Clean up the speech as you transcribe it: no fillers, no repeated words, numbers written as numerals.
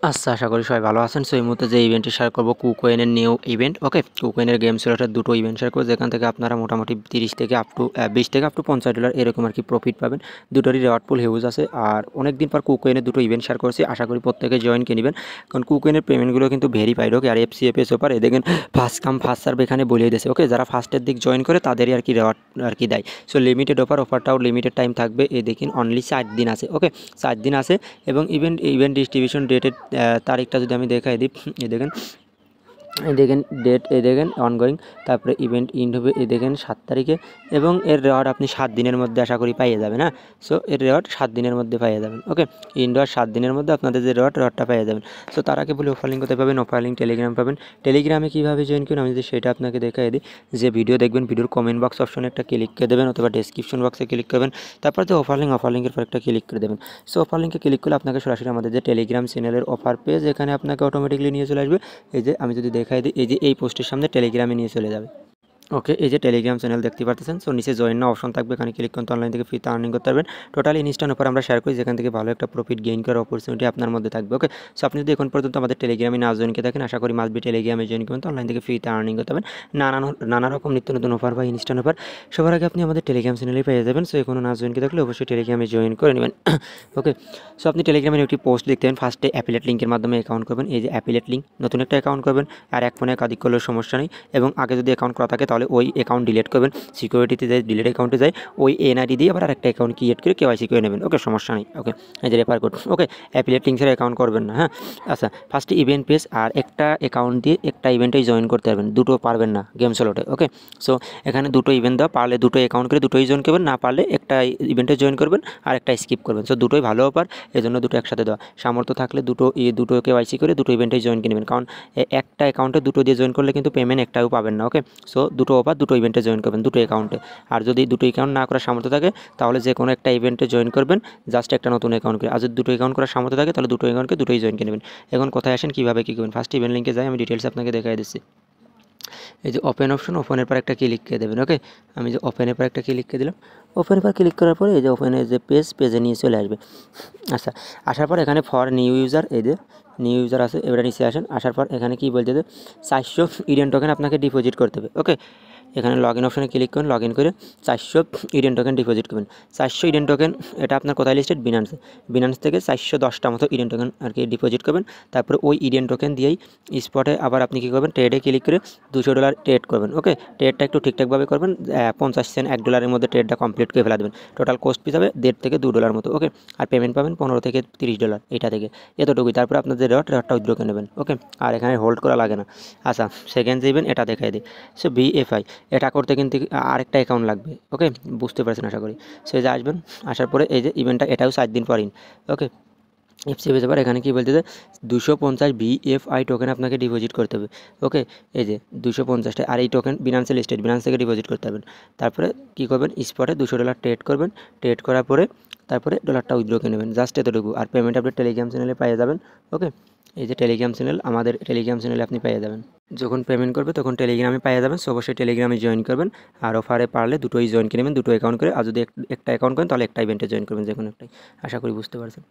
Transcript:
আচ্ছা, আশা করি সবাই ভালো আছেন। সো এই মুহূর্তে যে ইভেন্টটি শেয়ার করবো কুকয়েনের নিউ ইভেন্ট। ওকে, কুকয়েনের গেম সিলেটের দুটো ইভেন্ট শেয়ার করবো, যেখান থেকে আপনারা মোটামুটি 30 থেকে আপ টু 20 থেকে আপ টু $50 এরকম আর কি প্রফিট পাবেন। দুটোরই রেওয়ার্ড পুল হিউজ আছে। আর অনেকদিন পর কুকয়েনের দুটো ইভেন্ট শেয়ার করছি, আশা করি প্রত্যেকে জয়েন করে নেবেন, কারণ কুকয়েনের পেমেন্টগুলো কিন্তু ভেরিফাইড। ওকে, আর FCFS ওপার এ দেখেন ফার্স্ট কাম ফার্স্ট সার্ভ এখানে বলিয়ে দিয়েছে। ওকে, যারা ফার্স্টের দিক জয়েন করে তাদেরই আর কি রেওয়ার্ড আর কি দেয়। সো লিমিটেড অফারটাও লিমিটেড টাইম থাকবে। এই দেখেন অনলি 4 দিন আছে। ওকে, 4 দিন আছে এবং ইভেন্ট ডিস্ট্রিবিউশন ডেটের তারিখটা যদি আমি দেখাই দিই, এই দেখেন ডেট, এই দেখেন অনগোয়িং, তারপরে ইভেন্ট ইন্ড হবে এই দেখেন 7 তারিখে, এবং এর রেওয়ার্ড আপনি 7 দিনের মধ্যে আশা করি পাইয়ে যাবেন। হ্যাঁ, সো এর রেওয়ার্ড 7 দিনের মধ্যে পাইয়ে যাবেন। ওকে, ইন্ড আর 7 দিনের মধ্যে আপনাদের যে রেওয়ার্ডটা পাইয়ে যাবেন। সো তার আগে বলি অফার লিঙ্ক কোথায় পাবেন? অফার লিঙ্ক টেলিগ্রাম পাবেন। টেলিগ্রামে কীভাবে জয়েন করুন আমি যদি সেটা আপনাকে দেখাই দিই। যে ভিডিও দেখবেন, ভিডিওর কমেন্ট বক্স অপশনে একটা ক্লিক করে দেবেন, অথবা ডেসক্রিপশন বক্সে ক্লিক করবেন, তারপর যে অফার লিঙ্কের পর একটা ক্লিক করে দেবেন। সো অফার লিঙ্কে ক্লিক করলে আপনাকে সরাসরি আমাদের যে টেলিগ্রাম চ্যানেলের অফার পেজ, এখানে আপনাকে অটোমেটিকলি নিয়ে চলে আসবে। এই যে আমি যদি দেখাই দিই, এই যে এই পোস্টের সামনে টেলিগ্রামে নিয়ে চলে যাবে। ওকে, এই যে টেলিগ্রাম চ্যানেল দেখতে পাচ্ছেন। সো নিচে জয়েন না অপশন থাকবে, এখানে ক্লিক করতে অনলাইন থেকে ফ্রিতে আর্নিং করতে পারবেন। টোটালি ইনস্ট্যান্ট অফার আমরা শেয়ার করি, যেখান থেকে ভালো একটা প্রফিট গেইন করার অপরচুনিটি আপনার মধ্যে থাকবে। ওকে, সো আপনি যদি এখন পর্যন্ত আমাদের টেলিগ্রামে না জয়েন করে থাকেন, আশা করি মাসবি টেলিগ্রামে জয়েন করবেন, তো অনলাইন থেকে ফ্রিতে আর্নিং করতে পারবেন। নানা রকম নিত্য নতুন অফার বা ইনস্ট্যান্ট অফার সবার আগে আপনি আমাদের টেলিগ্রাম চ্যানেলে পেয়ে যাবেন। সো এখনও না জয়েন করে থাকলে অবশ্যই টেলিগ্রামে জয়েন করে নেবেন। ওকে, সো আপনি টেলিগ্রামের একটি পোস্ট দেখতে পাবেন, ফার্স্টে অ্যাফিলিয়েট লিঙ্কের মাধ্যমে অ্যাকাউন্ট করবেন। এই যে অ্যাফিলিয়েট লিঙ্ক, নতুন একটা অ্যাকাউন্ট করবেন, আর এক ফোনে একাধিক করলেও সমস্যা নেই। এবং আগে যদি অ্যাকাউন্ট করা থাকে তাহলে ওই অ্যাকাউন্ট ডিলিট করবেন, সিকিউরিটিতে যায় ডিলিট অ্যাকাউন্টে যায়, ওই NID দিয়ে আবার আরেকটা অ্যাকাউন্ট ক্রিয়েট করে KYC করে নেবেন। ওকে, সমস্যা নেই। ওকে, এই যে রেফার কোড। ওকে, অ্যাফিলিয়েট লিঙ্কের অ্যাকাউন্ট করবেন না। হ্যাঁ, আচ্ছা, ফার্স্টে ইভেন্ট পেজ, আর একটা অ্যাকাউন্ট দিয়ে একটা ইভেন্টেই জয়েন করতে পারবেন, দুটো পারবেন না গেম স্লটে। ওকে, সো এখানে দুটো ইভেন্ট দেওয়া, পারলে দুটো অ্যাকাউন্ট করে দুটোই জয়েন করবেন, না পারলে একটা ইভেন্টে জয়েন করবেন আর একটা স্কিপ করবেন। সো দুটোই ভালো অফার, এজন্য দুটো একসাথে দেওয়া। সামর্থ্য থাকলে দুটো KYC করে দুটো ইভেন্টেই জয়েন করে নেবেন, কারণ একটা অ্যাকাউন্টে দুটো দিয়ে জয়েন করলে কিন্তু পেমেন্ট একটাও পাবেন না। ওকে, সো দুটো অফার, দুটো ইভেন্টে জয়েন করবেন দুটো অ্যাকাউন্টে। আর যদি দুটো অ্যাকাউন্ট না করার সামর্থ্য থাকে তাহলে যে কোনো একটা ইভেন্টে জয়েন করবেন, জাস্ট একটা নতুন অ্যাকাউন্ট করে। আর যদি দুটো অ্যাকাউন্ট করার সামর্থ্য থাকে তাহলে দুটো অ্যাকাউন্টকে দুটোই জয়েন করে নেবেন। এখন কোথায় আসেন, কীভাবে কী করবেন? ফার্স্ট ইভেন্ট লিঙ্কে যাই, আমি ডিটেলস আপনাকে দেখাই দিচ্ছি। এই যে ওপেন অপশন, ওপেনের পর একটা ক্লিক করে দেবেন। ওকে, আমি যে ওপেনের পর একটা ক্লিক করে দিলাম। ওপেনের পর ক্লিক করার পরে এই যে ওপেনের যে পেজে নিয়ে চলে আসবে। আচ্ছা, আসার পর এখানে ফর নিউ ইউজার, এই যে নিউ ইউজার আছে, এবারে নিচে আসেন। আসার পর এখানে কি বলতে হবে, 400 ইডেন টোকেন আপনাকে ডিপোজিট করতে হবে। ওকে, এখানে লগ ইন অপশনে ক্লিক করুন, লগ ইন করে 400 ইডেন টোকেন ডিপোজিট করবেন। 400 ইডেন টোকেন, এটা আপনার কোথায় লিস্টেড? বিনান্স থেকে 410টা মতো ইডেন টোকেন আর কি ডিপোজিট করবেন। তারপরে ওই ইডেন টোকেন দিয়েই স্পটে আবার আপনি কী করবেন, ট্রেডে ক্লিক করে $200 ট্রেড করবেন। ওকে, ট্রেডটা একটু ঠিকঠাকভাবে করবেন, 50 সেন্ট $1 মধ্যে ট্রেডটা কমপ্লিট করে ফেলা দেবেন। টোটাল কোস্ট পিস হবে $1.5 থেকে $2 মতো। ওকে, আর পেমেন্ট পাবেন $15 থেকে $30 এইটা থেকে, এতটুকুই। তারপরে আপনাদের রেওয়ার্ডটা উইথড্র করে নেবেন। ওকে, আর এখানে হোল্ড করা লাগে না। আচ্ছা, সেকেন্ড যে ইভেন্ট, এটা দেখাই দিই। সো VFI, এটা করতে কিন্তু আরেকটা অ্যাকাউন্ট লাগবে। ওকে, বুঝতে পারছেন আশা করি। সো এই যে আসবেন, আসার পরে এই যে ইভেন্টটা, এটাও 7 দিন পর ওকে, FCFS এবার এখানে কী বলতে 250 VFI টোকেন আপনাকে ডিপোজিট করতে হবে। ওকে, এই যে 250টা, আর এই টোকেন বিনান্সে লিস্টেড, বিনান্স থেকে ডিপোজিট করতে হবেন। তারপরে কী করবেন, স্পটে $200 ট্রেড করবেন। ট্রেড করার পরে তারপরে ডলারটা উইথড্র করে নেবেন, জাস্ট এতটুকু। আর পেমেন্ট আপনি টেলিগ্রাম চ্যানেলে পেয়ে যাবেন। ওকে, এই যে টেলিগ্রাম চ্যানেল, আমাদের টেলিগ্রাম চ্যানেলে আপনি পেয়ে যাবেন। যখন পেমেন্ট করবে তখন টেলিগ্রামে পেয়ে যাবেন। সো অবশ্যই টেলিগ্রামে জয়েন করবেন। আর অফারে পারলে দুটোই জয়েন করে নেবেন, দুটো অ্যাকাউন্ট করে। আর যদি একটা অ্যাকাউন্ট করেন তাহলে একটা ইভেন্টে জয়েন করবেন, যে কোনো একটাই। আশা করি বুঝতে পারছেন।